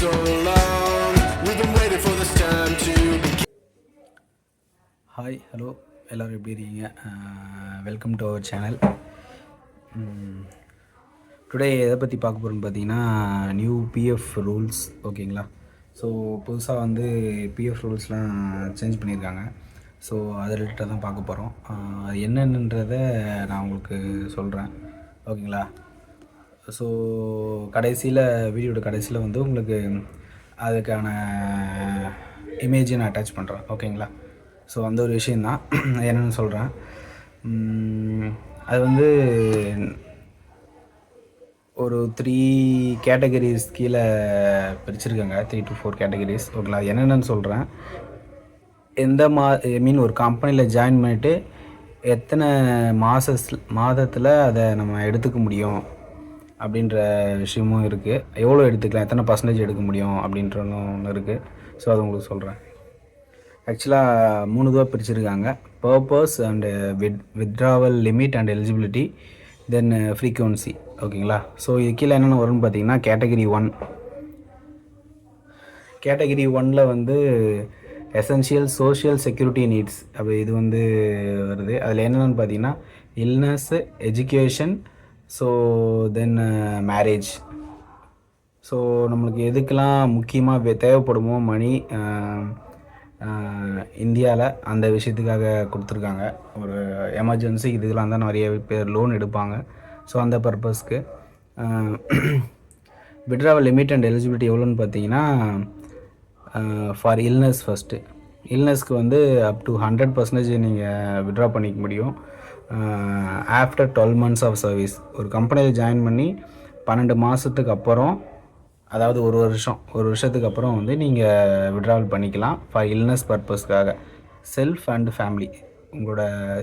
so long. We've been waiting for this time to begin. Hi hello எல்லோரும் எப்படி இருக்கீங்க? Welcome to our channel. Today எதை பற்றி பார்க்க போகிறோன்னு பார்த்தீங்கன்னா நியூ பிஎஃப் ரூல்ஸ். ஓகேங்களா? ஸோ புதுசாக வந்து பிஎஃப் ரூல்ஸ்லாம் சேஞ்ச் பண்ணியிருக்காங்க. ஸோ அதை ரிலேட்டடாக தான் பார்க்க போகிறோம். அது என்னென்னன்றதை நான் உங்களுக்கு சொல்கிறேன். ஓகேங்களா? ஸோ வீடியோட கடைசியில் வந்து உங்களுக்கு அதுக்கான இமேஜை நான் அட்டாச் பண்ணுறேன். ஓகேங்களா? ஸோ அந்த ஒரு விஷயந்தான் என்னென்னு சொல்கிறேன். அது வந்து ஒரு 3 கேட்டகரிஸ் கீழே பிரிச்சுருக்காங்க. 3 to 4 கேட்டகரிஸ். ஓகேங்களா? என்னென்னு சொல்கிறேன். ஒரு கம்பெனியில் ஜாயின் பண்ணிவிட்டு எத்தனை மாதத்தில் அதை நம்ம எடுத்துக்க முடியும் அப்படின்ற விஷயமும் இருக்குது. எவ்வளோ எடுத்துக்கலாம், எத்தனை பர்சன்டேஜ் எடுக்க முடியும் அப்படின்ற ஒன்று இருக்குது. ஸோ அது உங்களுக்கு சொல்கிறேன். ஆக்சுவலாக 3 இதுவாக பிரிச்சுருக்காங்க. Purpose and withdrawal limit and eligibility, then frequency. ஓகேங்களா? ஸோ இது கீழே என்னென்ன வரும்னு பார்த்தீங்கன்னா கேட்டகரி 1. கேட்டகரி 1ல் வந்து எசென்ஷியல் சோஷியல் செக்யூரிட்டி நீட்ஸ் அப்படி இது வந்து வருது. அதில் என்னென்னு பார்த்தீங்கன்னா illness, education, so then marriage. So நம்மளுக்கு எதுக்கெல்லாம் முக்கியமாக தேவைப்படுமோ மணி இந்தியாவில் அந்த விஷயத்துக்காக கொடுத்துருக்காங்க. ஒரு எமர்ஜென்சி இதுக்கெல்லாம் தான் நிறைய பேர் லோன் எடுப்பாங்க. ஸோ அந்த பர்பஸ்க்கு விட்ராவல் லிமிட் அண்ட் எலிஜிபிலிட்டி எவ்வளோன்னு பார்த்தீங்கன்னா ஃபார் இல்னஸ் ஃபஸ்ட்டு. இல்னஸ்க்கு வந்து அப் டு 100% நீங்கள் விட்ரா பண்ணிக்க முடியும் ஆஃப்டர் 12 months ஆஃப் சர்வீஸ். ஒரு கம்பெனியில் ஜாயின் பண்ணி 12 மாதத்துக்கு அப்புறம், அதாவது ஒரு வருஷத்துக்கு அப்புறம் வந்து நீங்கள் விட்ராவல் பண்ணிக்கலாம் ஃபார் இல்னஸ் பர்பஸ்க்காக. செல்ஃப் அண்ட் ஃபேமிலி, உங்களோட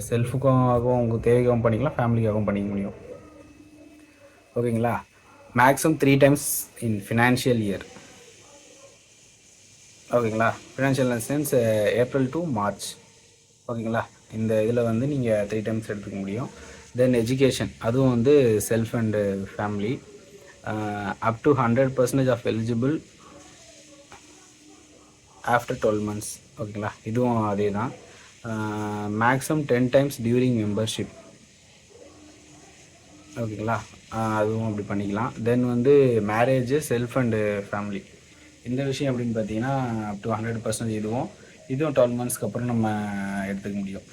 செல்ஃபுக்காகவும் உங்கள் தேவைக்காகவும் பண்ணிக்கலாம், ஃபேமிலிக்காகவும் பண்ணிக்க முடியும். ஓகேங்களா? Maximum 3 times in financial year. ஓகேங்களா? Financial sense April to March. ஓகேங்களா? இந்த இதில் வந்து நீங்கள் 3 times எடுத்துக்க முடியும். தென் எஜுகேஷன், அதுவும் வந்து self and family, up to 100% of eligible after 12 months. ஓகேங்களா? இதுவும் அதே தான். Maximum 10 times during membership. ஓகேங்களா? அதுவும் அப்படி பண்ணிக்கலாம். தென் வந்து மேரேஜு, செல்ஃப் அண்டு ஃபேமிலி. இந்த விஷயம் அப்படின்னு பார்த்தீங்கன்னா அப் டு 100% இதுவும் 12 monthsக்கு அப்புறம் நம்ம எடுத்துக்க முடியும்.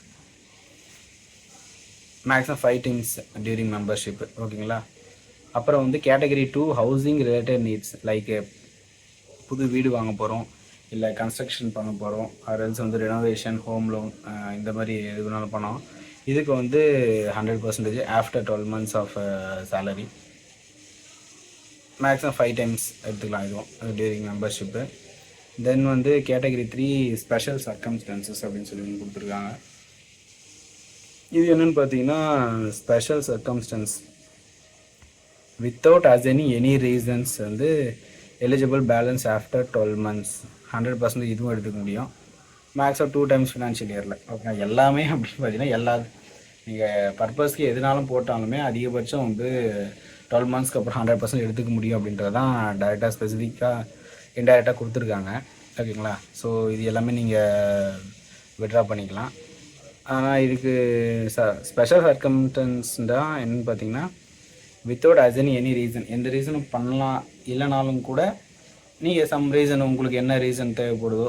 Maximum 5 times during membership. ஓகேங்களா? அப்புறம் வந்து category 2 housing related needs, like புது வீடு வாங்க போகிறோம், இல்லை கன்ஸ்ட்ரக்ஷன் பண்ண போகிறோம், ஆர்எல்ஸ் வந்து ரெனோவேஷன், ஹோம் லோன், இந்த மாதிரி எது வேணாலும் பண்ணோம். இதுக்கு வந்து 100% after 12 months of salary. Maximum 5 times எடுத்துக்கலாம் இதுவும் டியூரிங் மெம்பர்ஷிப்பு. தென் வந்து கேட்டகரி 3 ஸ்பெஷல் சர்க்கம்ஸ்டன்சஸ் அப்படின்னு சொல்லி கொடுத்துருக்காங்க. இது என்னென்னு பார்த்தீங்கன்னா special circumstances without as any reasons வந்து எலிஜிபிள் பேலன்ஸ் ஆஃப்டர் 12 months 100% இதுவும் எடுத்துக்க முடியும். மேக்ஸிமம் 2 times ஃபினான்ஷியல் இயரில். ஓகே, எல்லாமே அப்படின்னு பார்த்தீங்கன்னா நீங்கள் பர்பஸ்க்கு எதுனாலும் போட்டாலுமே அதிகபட்சம் வந்து 12 monthsக்கு அப்புறம் 100% எடுத்துக்க முடியும் அப்படின்றது தான் டைரெக்டாக ஸ்பெசிஃபிக்காக இன்டைரக்டாக கொடுத்துருக்காங்க. ஓகேங்களா? ஸோ இது எல்லாமே நீங்கள் விட்ரா பண்ணிக்கலாம். ஆனால் இதுக்கு ஸ்பெஷல் சர்க்கம்ஸ்டன்ஸ் தான் என்னென்னு பார்த்தீங்கன்னா வித்தவுட் ஆஸ் எனி ரீசன், எந்த ரீசனும் பண்ணலாம் இல்லைனாலும் கூட நீங்கள் சம் ரீசன் உங்களுக்கு என்ன ரீசன் தேவைப்படுதோ,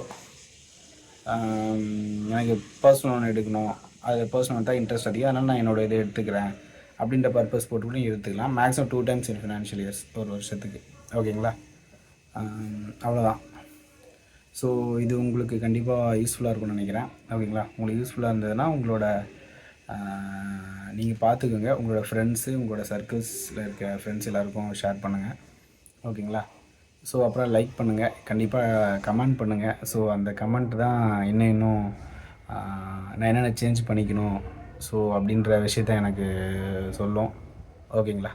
எனக்கு பர்சனல் லோன் எடுக்கணும், அது பர்சனல் தான் இன்ட்ரெஸ்ட் அதிகம், அதனால் நான் என்னோடய இதை எடுத்துக்கிறேன் அப்படின்ற பர்பஸ் போட்டு கூட எடுத்துக்கலாம். Maximum 2 times in financial years ஒரு வருஷத்துக்கு. ஓகேங்களா? அவ்வளோதான். ஸோ இது உங்களுக்கு கண்டிப்பாக யூஸ்ஃபுல்லாக இருக்கும்னு நினைக்கிறேன். ஓகேங்களா? உங்களுக்கு யூஸ்ஃபுல்லாக இருந்ததுன்னா உங்களோட நீங்கள் பார்த்துக்கோங்க, உங்களோட ஃப்ரெண்ட்ஸு, உங்களோட சர்க்கிள்ஸில் இருக்க ஃப்ரெண்ட்ஸ் எல்லாேருக்கும் ஷேர் பண்ணுங்கள். ஓகேங்களா? ஸோ அப்புறம் லைக் பண்ணுங்கள், கண்டிப்பாக கமெண்ட் பண்ணுங்கள். ஸோ அந்த கமெண்ட் தான் இன்னும் நான் என்னென்ன சேஞ்ச் பண்ணிக்கணும் ஸோ அப்படின்ற விஷயத்த எனக்கு சொல்லும். ஓகேங்களா?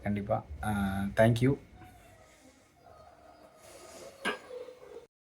கண்டிப்பாக தேங்க்யூ.